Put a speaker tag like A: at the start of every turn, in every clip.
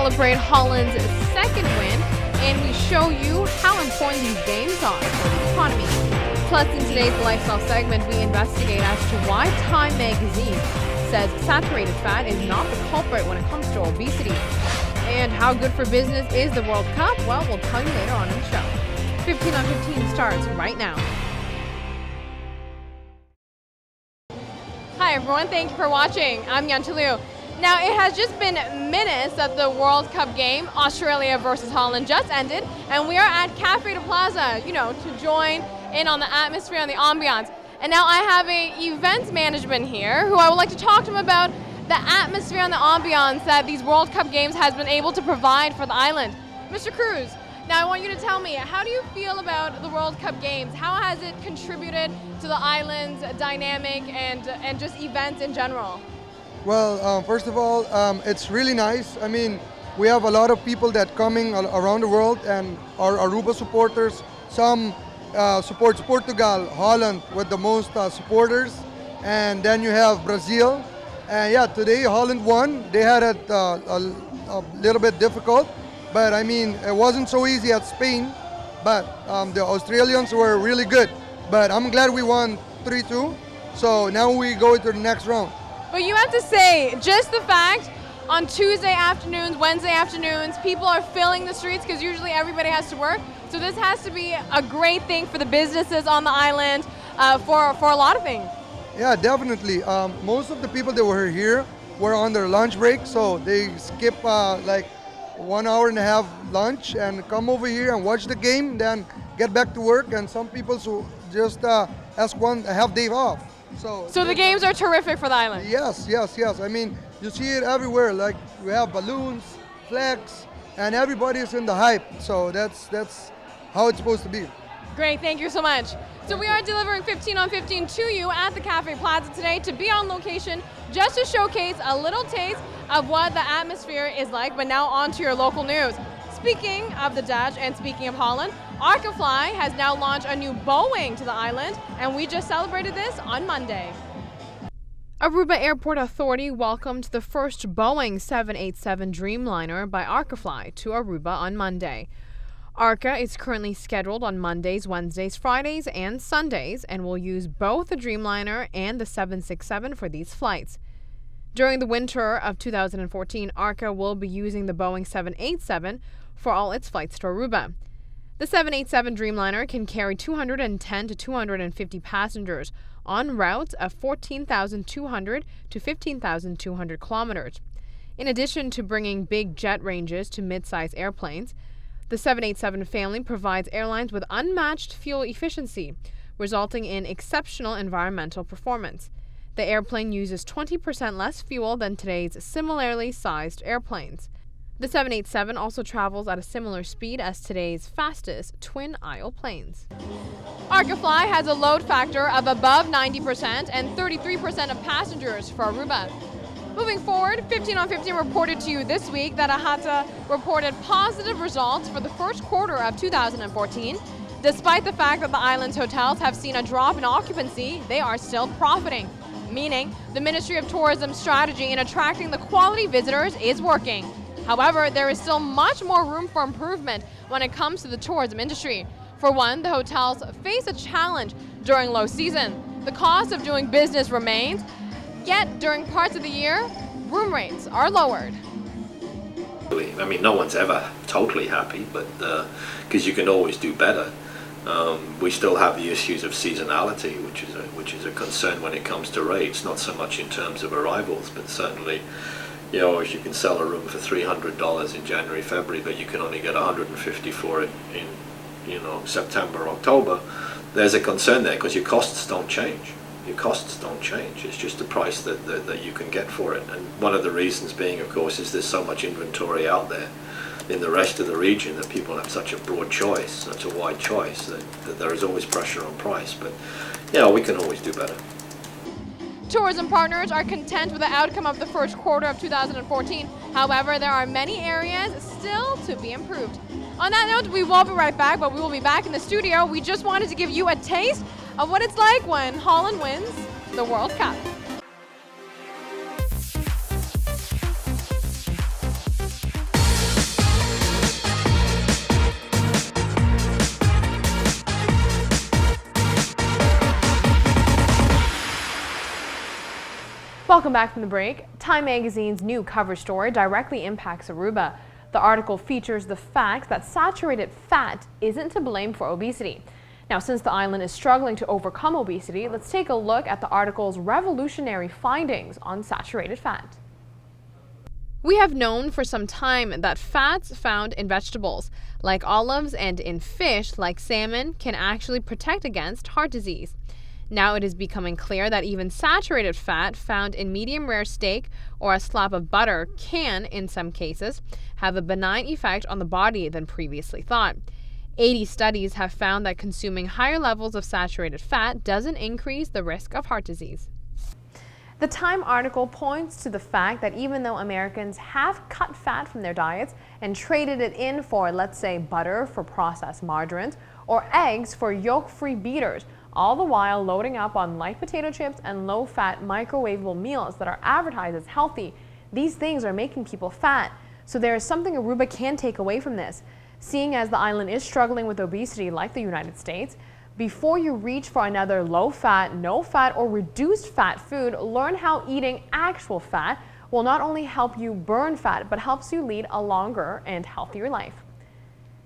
A: celebrate Holland's second win, and we show you how important these games are for the economy. Plus, in today's lifestyle segment, we investigate as to why Time magazine says saturated fat is not the culprit when it comes to obesity. And how good for business is the World Cup? Well, we'll tell you later on in the show. 15 on 15 starts right now. Hi everyone, thank you for watching. I'm Yantalu. Now, it has just been minutes that the World Cup game, Australia versus Holland, just ended, and we are at Cafe de Plaza, to join in on the atmosphere and the ambiance. And now I have a events management here who I would like to talk to him about the atmosphere and the ambiance that these World Cup games has been able to provide for the island. Mr. Cruz, now I want you to tell me, how do you feel about the World Cup games? How has it contributed to the island's dynamic and just events in general?
B: Well, first of all, it's really nice. I mean, we have a lot of people that coming around the world and are Aruba supporters. Some supports Portugal, Holland with the most supporters. And then you have Brazil. And yeah, today Holland won. They had it a little bit difficult. But I mean, it wasn't so easy at Spain. But the Australians were really good. But I'm glad we won 3-2. So now we go to the next round.
A: But you have to say, just the fact on Tuesday afternoons, Wednesday afternoons, people are filling the streets because usually everybody has to work. So this has to be a great thing for the businesses on the island, for a lot of things.
B: Yeah, definitely. Most of the people that were here were on their lunch break, so they skip like 1 hour and a half lunch and come over here and watch the game, then get back to work. And some people just ask a half day off.
A: So the games are terrific for the island?
B: Yes. I mean, you see it everywhere. Like we have balloons, flags, and everybody's in the hype. So that's how it's supposed to be.
A: Great, thank you so much. So we are delivering 15 on 15 to you at the Cafe Plaza today to be on location just to showcase a little taste of what the atmosphere is like. But now on to your local news. Speaking of the Dutch and speaking of Holland, Arkafly has now launched a new Boeing to the island, and we just celebrated this on Monday. Aruba Airport Authority welcomed the first Boeing 787 Dreamliner by Arkafly to Aruba on Monday. Arca is currently scheduled on Mondays, Wednesdays, Fridays, and Sundays, and will use both the Dreamliner and the 767 for these flights. During the winter of 2014, Arca will be using the Boeing 787 for all its flights to Aruba. The 787 Dreamliner can carry 210 to 250 passengers on routes of 14,200 to 15,200 kilometers. In addition to bringing big jet ranges to mid-size airplanes, the 787 family provides airlines with unmatched fuel efficiency, resulting in exceptional environmental performance. The airplane uses 20% less fuel than today's similarly sized airplanes. The 787 also travels at a similar speed as today's fastest twin-aisle planes. Arkafly has a load factor of above 90% and 33% of passengers for Aruba. Moving forward, 15 on 15 reported to you this week that AHATA reported positive results for the first quarter of 2014. Despite the fact that the island's hotels have seen a drop in occupancy, they are still profiting, meaning the Ministry of Tourism's strategy in attracting the quality visitors is working. However, there is still much more room for improvement when it comes to the tourism industry. For one, the hotels face a challenge during low season. The cost of doing business remains, yet during parts of the year, room rates are lowered.
C: I mean, no one's ever totally happy, but because you can always do better. We still have the issues of seasonality, which is a concern when it comes to rates, not so much in terms of arrivals, but certainly, if you can sell a room for $300 in January, February, but you can only get $150 for it in, September, October, there's a concern there because your costs don't change. It's just the price that you can get for it. And one of the reasons being, of course, is there's so much inventory out there in the rest of the region that people have such a broad choice, such a wide choice, that there is always pressure on price. But, we can always do better.
A: Tourism partners are content with the outcome of the first quarter of 2014. However, there are many areas still to be improved. On that note, we will be right back, but we will be back in the studio. We just wanted to give you a taste of what it's like when Holland wins the World Cup. Welcome back from the break. Time magazine's new cover story directly impacts Aruba. The article features the fact that saturated fat isn't to blame for obesity. Now, since the island is struggling to overcome obesity, let's take a look at the article's revolutionary findings on saturated fat. We have known for some time that fats found in vegetables, like olives, and in fish, like salmon, can actually protect against heart disease. Now it is becoming clear that even saturated fat found in medium rare steak or a slab of butter can, in some cases, have a benign effect on the body than previously thought. 80 studies have found that consuming higher levels of saturated fat doesn't increase the risk of heart disease. The Time article points to the fact that even though Americans have cut fat from their diets and traded it in for, let's say, butter for processed margarines or eggs for yolk-free beaters, all the while loading up on light potato chips and low-fat microwavable meals that are advertised as healthy, these things are making people fat. So there is something Aruba can take away from this. Seeing as the island is struggling with obesity like the United States, before you reach for another low-fat, no-fat, or reduced-fat food, learn how eating actual fat will not only help you burn fat, but helps you lead a longer and healthier life.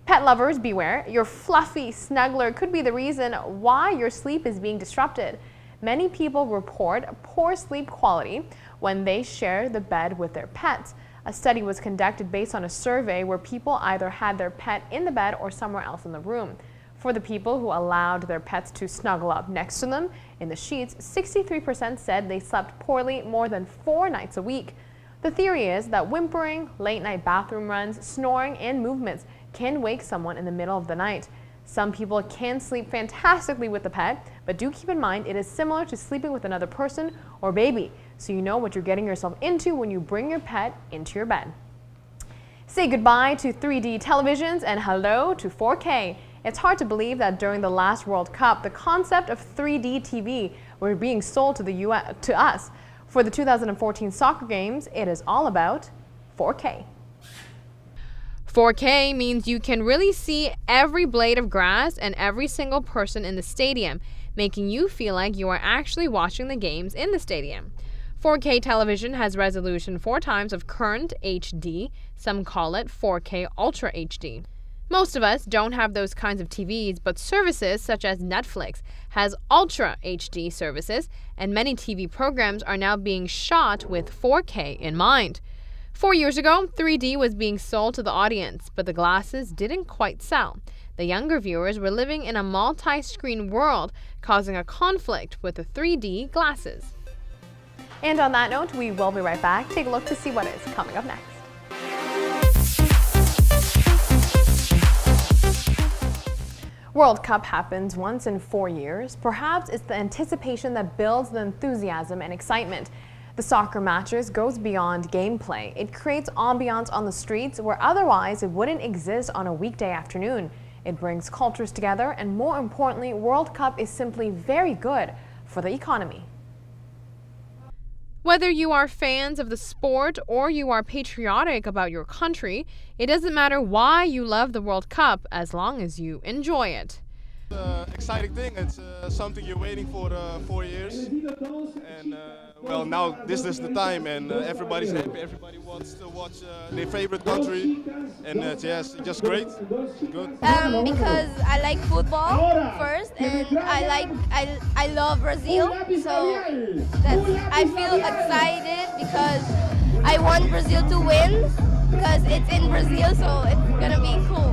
A: Pet lovers, beware. Your fluffy snuggler could be the reason why your sleep is being disrupted. Many people report poor sleep quality when they share the bed with their pets. A study was conducted based on a survey where people either had their pet in the bed or somewhere else in the room. For the people who allowed their pets to snuggle up next to them in the sheets, 63% said they slept poorly more than 4 nights a week. The theory is that whimpering, late-night bathroom runs, snoring, and movements can wake someone in the middle of the night. Some people can sleep fantastically with the pet, but do keep in mind it is similar to sleeping with another person or baby, so you know what you're getting yourself into when you bring your pet into your bed. Say goodbye to 3D televisions and hello to 4K. It's hard to believe that during the last World Cup, the concept of 3D TV were being sold to us. For the 2014 soccer games, it is all about 4K. 4K means you can really see every blade of grass and every single person in the stadium, making you feel like you are actually watching the games in the stadium. 4K television has resolution 4 times of current HD. Some call it 4K Ultra HD. Most of us don't have those kinds of TVs, but services such as Netflix has Ultra HD services, and many TV programs are now being shot with 4K in mind. 4 years ago, 3D was being sold to the audience, but the glasses didn't quite sell. The younger viewers were living in a multi-screen world, causing a conflict with the 3D glasses. And on that note, we will be right back. Take a look to see what is coming up next. World Cup happens once in 4 years. Perhaps it's the anticipation that builds the enthusiasm and excitement. The soccer matches goes beyond gameplay. It creates ambiance on the streets where otherwise it wouldn't exist on a weekday afternoon. It brings cultures together, and more importantly, World Cup is simply very good for the economy. Whether you are fans of the sport or you are patriotic about your country, it doesn't matter why you love the World Cup as long as you enjoy it.
D: It's an exciting thing. It's something you're waiting for 4 years. And well, now this is the time, and everybody's happy. Everybody wants to watch their favorite country, and yes, just great. Good.
E: Because I like football first, and I love Brazil, so I feel excited because I want Brazil to win because it's in Brazil, so it's gonna be cool.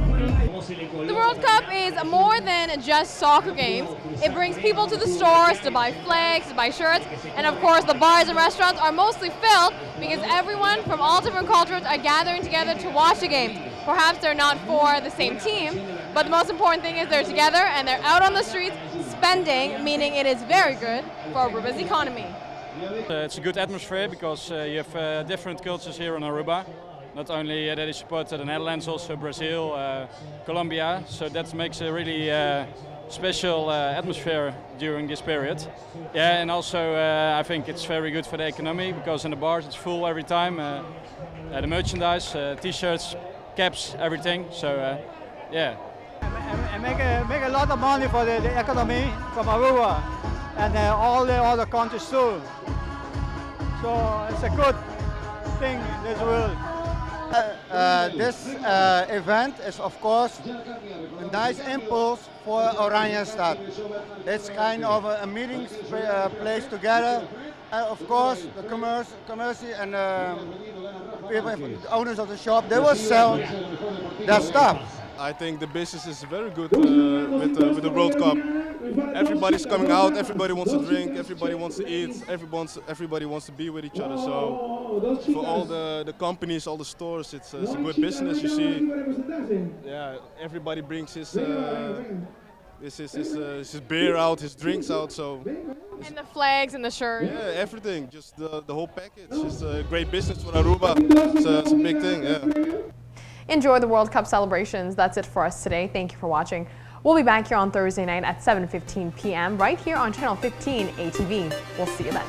A: The World Cup is more than just soccer games. It brings people to the stores to buy flags, to buy shirts, and of course the bars and restaurants are mostly filled because everyone from all different cultures are gathering together to watch the games. Perhaps they're not for the same team, but the most important thing is they're together and they're out on the streets spending, meaning it is very good for Aruba's economy.
F: It's a good atmosphere because you have different cultures here in Aruba. Not only that they support the Netherlands, also Brazil, Colombia. So that makes a really special atmosphere during this period. Yeah, and also I think it's very good for the economy because in the bars it's full every time. The merchandise, t-shirts, caps, everything. So yeah.
G: And make a lot of money for the economy from Aruba and all the other countries too. So it's a good thing in this world.
H: This event is of course a nice impulse for Oranjestad. It's kind of a meeting place together. Of course, the commerce and people, the owners of the shop, they will sell their stuff.
D: I think the business is very good with the World Cup. Everybody's coming out, everybody wants to drink, everybody wants to eat, everybody wants to be with each other. So for all the companies, all the stores, it's a good business. You see, yeah, everybody brings his beer out, his drinks out. So
A: And the flags and the shirt.
D: yeah, everything, just the whole package. It's a great business for Aruba. It's a big thing. Yeah.
A: Enjoy the World Cup celebrations. That's it for us today. Thank you for watching. We'll be back here on Thursday night at 7:15 p.m. right here on Channel 15 ATV. We'll see you then.